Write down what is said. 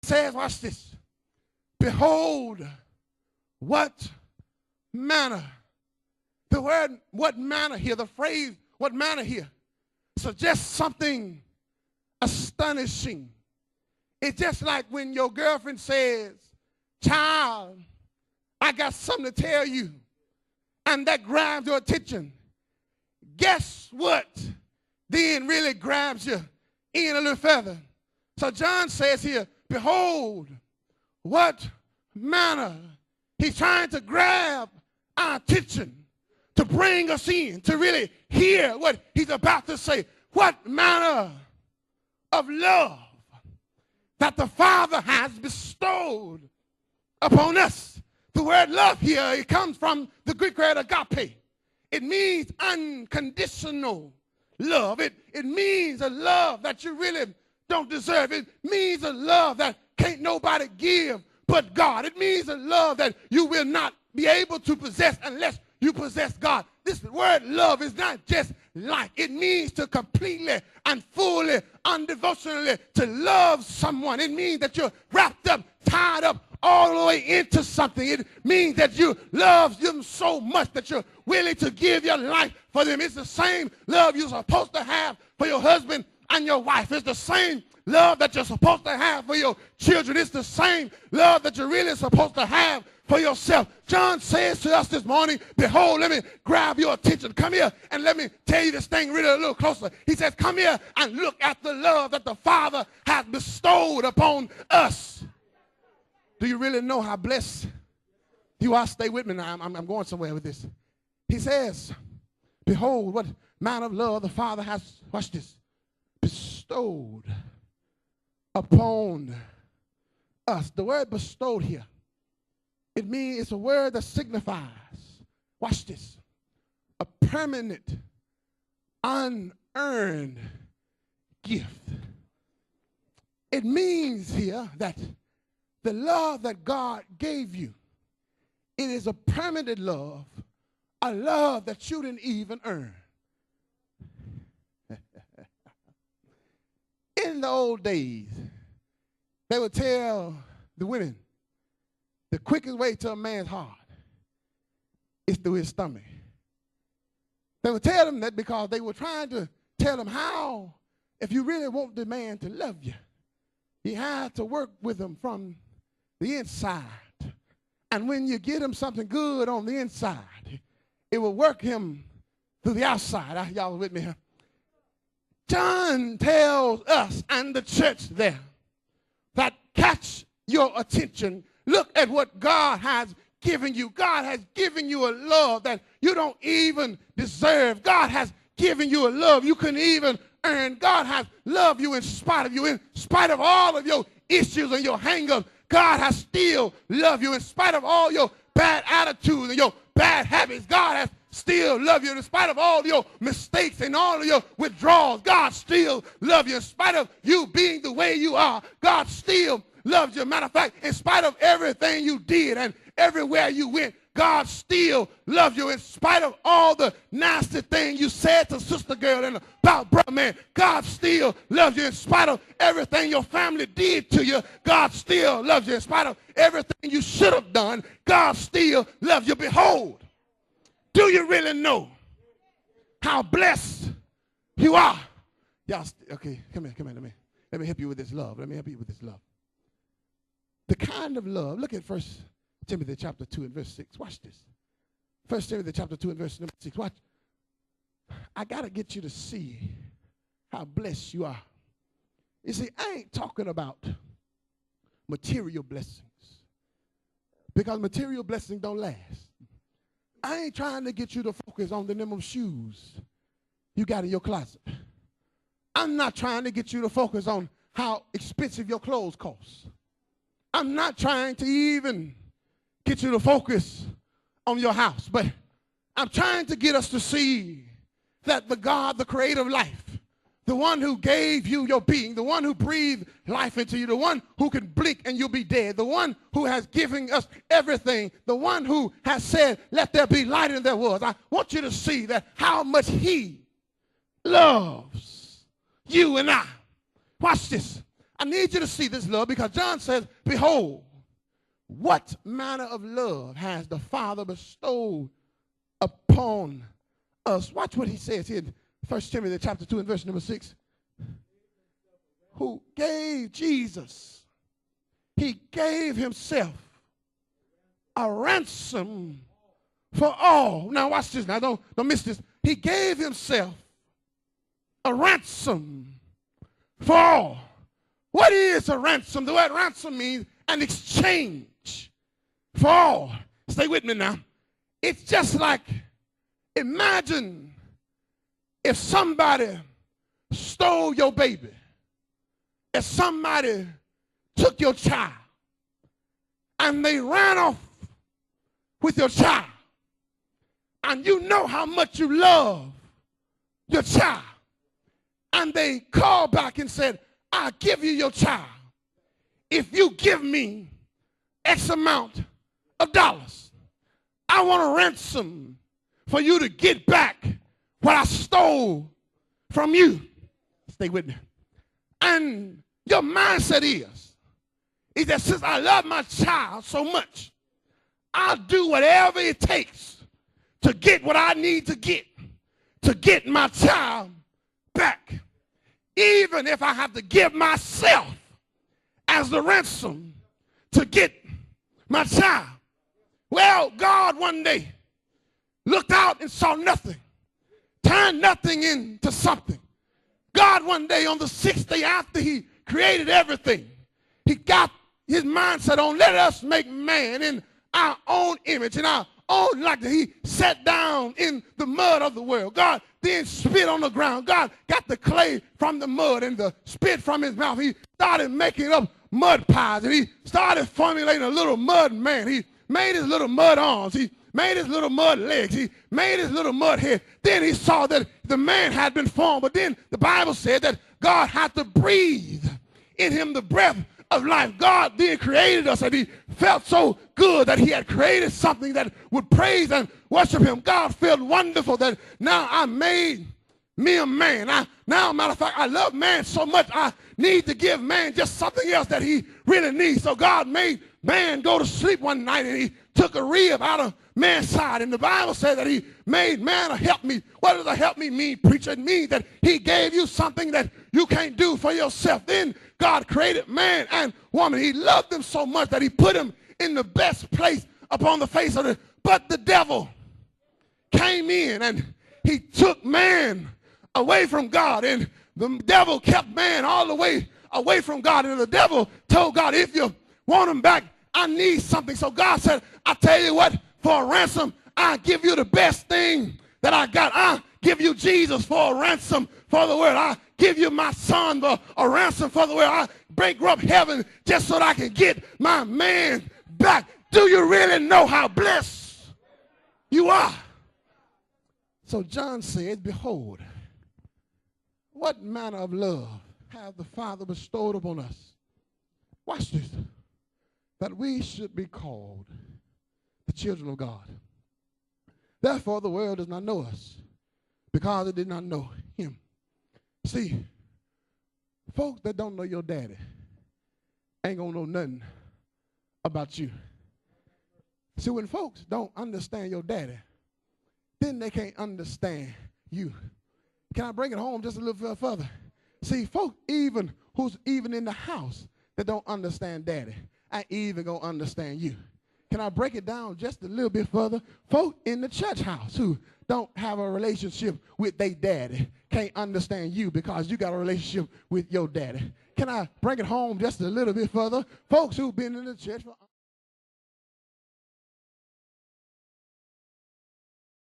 says, watch this, behold, what manner. The word what manner here, the phrase what manner here, suggests something astonishing. It's just like when your girlfriend says, child, I got something to tell you, and that grabs your attention. Guess what then really grabs you in a little further? So John says here, behold, what manner. He's trying to grab our attention, to bring us in, to really hear what he's about to say. What manner of love that the Father has bestowed upon us. The word love here, it comes from the Greek word agape. It means unconditional love. It means a love that you really don't deserve. It means a love that can't nobody give but God. It means a love that you will not be able to possess unless you possess God. This word love is not just like. It means to completely and fully, undevotionally, to love someone. It means that you're wrapped up, tied up all the way into something. It means that you love them so much that you're willing to give your life for them. It's the same love you're supposed to have for your husband and your wife. It's the same love that you're supposed to have for your children. It's the same love that you're really supposed to have for yourself. John says to us this morning, behold, let me grab your attention. Come here and let me tell you this thing really a little closer. He says, come here and look at the love that the Father has bestowed upon us. Do you really know how blessed you are? Stay with me now. I'm going somewhere with this. He says, behold, what manner of love the Father has, watch this, bestowed upon us. The word bestowed here, it means it's a word that signifies, watch this, a permanent, unearned gift. It means here that the love that God gave you, it is a permanent love, a love that you didn't even earn. In the old days, they would tell the women, the quickest way to a man's heart is through his stomach. They would tell them that because they were trying to tell them how, if you really want the man to love you, you have to work with him from the inside. And when you get him something good on the inside, it will work him through the outside. Y'all with me here? John tells us and the church there that catch your attention. Look at what God has given you. God has given you a love that you don't even deserve. God has given you a love you couldn't even earn. God has loved you in spite of you, in spite of all of your issues and your hang-ups. God has still loved you in spite of all your bad attitudes and your bad habits. God has still loved you in spite of all your mistakes and all of your withdrawals. God still loves you in spite of you being the way you are. God still loves you. Matter of fact, in spite of everything you did and everywhere you went, God still loves you in spite of all the nasty things you said to sister girl and about brother man. God still loves you in spite of everything your family did to you. God still loves you in spite of everything you should have done. God still loves you. Behold, do you really know how blessed you are? Y'all, okay, come here. Let me help you with this love. Let me help you with this love. The kind of love, look at 1 Timothy chapter 2 and verse 6. Watch this. 1 Timothy chapter 2 and verse number 6. Watch. I got to get you to see how blessed you are. You see, I ain't talking about material blessings, because material blessings don't last. I ain't trying to get you to focus on the number of shoes you got in your closet. I'm not trying to get you to focus on how expensive your clothes cost. I'm not trying to even get you to focus on your house, but I'm trying to get us to see that the God, the creator of life, the one who gave you your being, the one who breathed life into you, the one who can blink and you'll be dead, the one who has given us everything, the one who has said, let there be light and there was. I want you to see that how much he loves you and I. Watch this. I need you to see this love because John says, behold, what manner of love has the Father bestowed upon us? Watch what he says here in 1 Timothy chapter 2 and verse number 6. Who gave Jesus, he gave himself a ransom for all. Now watch this. Now don't miss this. He gave himself a ransom for all. What is a ransom? The word ransom means an exchange for all. Stay with me now. It's just like, imagine if somebody stole your baby. If somebody took your child and they ran off with your child, and you know how much you love your child, and they called back and said, I'll give you your child if you give me X amount of dollars. I want a ransom for you to get back what I stole from you. Stay with me. And your mindset is that since I love my child so much, I'll do whatever it takes to get what I need to get my child back. Even if I have to give myself as the ransom to get my child. Well, God one day looked out and saw nothing, turned nothing into something. God one day on the 6th day after he created everything, he got his mindset on, let us make man in our own image, in our own likeness. He sat down in the mud of the world. God then spit on the ground. God got the clay from the mud and the spit from his mouth. He started making up mud pies, and he started formulating a little mud man. He made his little mud arms. He made his little mud legs. He made his little mud head. Then he saw that the man had been formed. But then the Bible said that God had to breathe in him the breath of life. God then created us, and he felt so good that he had created something that would praise and worship him. God felt wonderful that now I made me a man. Now, matter of fact, I love man so much, I need to give man just something else that he really needs. So God made man go to sleep one night, and he took a rib out of man's side. And the Bible says that he made man a helpmeet. What does a helpmeet mean, preacher? It means that he gave you something that you can't do for yourself. Then God created man and woman. He loved them so much that he put them in the best place upon the face of the earth. But the devil came in and he took man away from God, and the devil kept man all the way away from God. And the devil told God, if you want him back, I need something. So God said, I tell you what, for a ransom, I'll give you the best thing that I got. I'll give you Jesus for a ransom for the world. I'll give you my son for a ransom for the world. I'll bankrupt heaven just so that I can get my man back. Do you really know how blessed you are? So John said, behold, what manner of love hath the Father bestowed upon us? Watch this. That we should be called the children of God. Therefore, the world does not know us because it did not know him. See, folks that don't know your daddy ain't going to know nothing about you. See, when folks don't understand your daddy, then they can't understand you. Can I bring it home just a little further? See, folks who's even in the house that don't understand daddy, I even gonna understand you. Can I break it down just a little bit further? Folk in the church house who don't have a relationship with their daddy can't understand you because you got a relationship with your daddy. Can I bring it home just a little bit further? Folks who've been in the church for